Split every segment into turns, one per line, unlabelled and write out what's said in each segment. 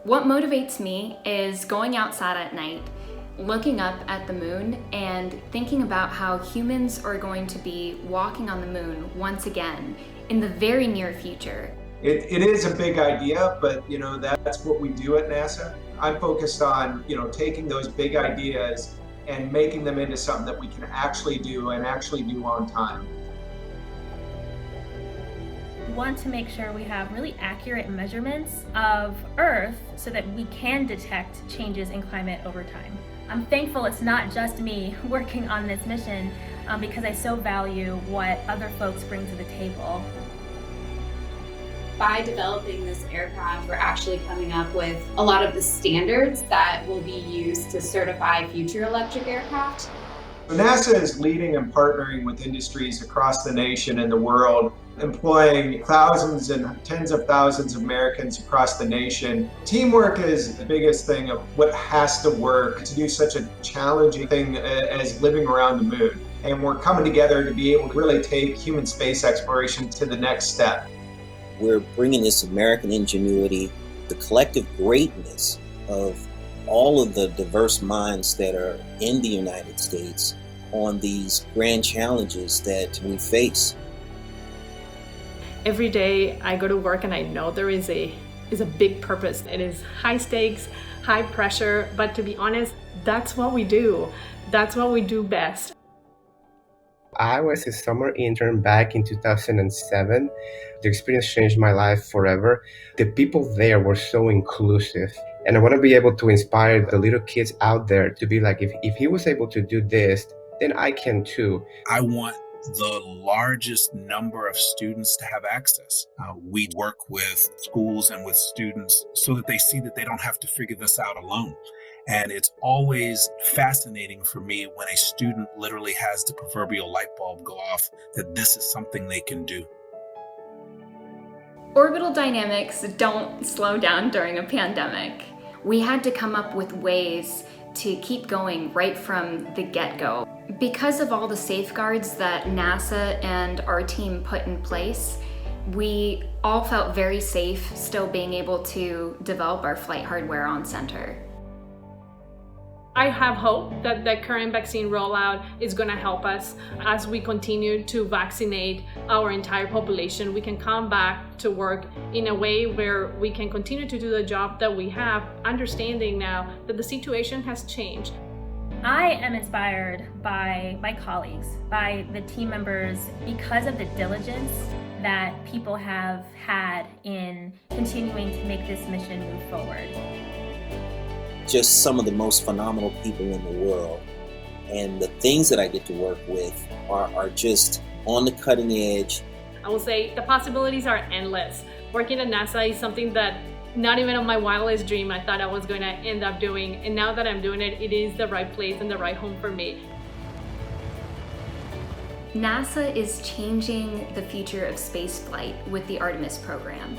What motivates me is going outside at night, looking up at the moon and thinking about how humans are going to be walking on the moon once again in the very near future.
It is a big idea, but that's what we do at NASA. I'm focused on taking those big ideas and making them into something that we can actually do and actually do on time.
We want to make sure we have really accurate measurements of Earth so that we can detect changes in climate over time. I'm thankful it's not just me working on this mission because I so value what other folks bring to the table.
By developing this aircraft, we're actually coming up with a lot of the standards that will be used to certify future electric aircraft.
NASA is leading and partnering with industries across the nation and the world, employing thousands and tens of thousands of Americans across the nation. Teamwork is the biggest thing of what has to work to do such a challenging thing as living around the moon. And we're coming together to be able to really take human space exploration to the next step.
We're bringing this American ingenuity, the collective greatness of all of the diverse minds that are in the United States on these grand challenges that we face.
Every day I go to work and I know there is a big purpose. It is high stakes, high pressure, but to be honest, that's what we do. That's what we do best.
I was a summer intern back in 2007. The experience changed my life forever. The people there were so inclusive. And I want to be able to inspire the little kids out there to be like, if he was able to do this, then I can too.
I want the largest number of students to have access. We work with schools and with students so that they see that they don't have to figure this out alone. And it's always fascinating for me when a student literally has the proverbial light bulb go off that this is something they can do.
Orbital dynamics don't slow down during a pandemic. We had to come up with ways to keep going right from the get-go. Because of all the safeguards that NASA and our team put in place, we all felt very safe still being able to develop our flight hardware on center.
I have hope that the current vaccine rollout is going to help us as we continue to vaccinate our entire population. We can come back to work in a way where we can continue to do the job that we have, understanding now that the situation has changed.
I am inspired by my colleagues, by the team members, because of the diligence that people have had in continuing to make this mission move forward.
Just some of the most phenomenal people in the world. And the things that I get to work with are just on the cutting edge.
I will say the possibilities are endless. Working at NASA is something that not even on my wildest dream I thought I was going to end up doing. And now that I'm doing it, it is the right place and the right home for me.
NASA is changing the future of spaceflight with the Artemis program.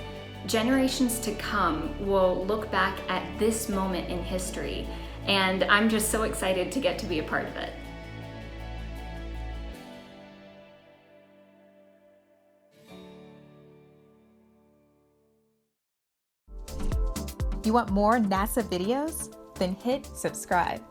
Generations to come will look back at this moment in history, and I'm just so excited to get to be a part of it.
You want more NASA videos? Then hit subscribe.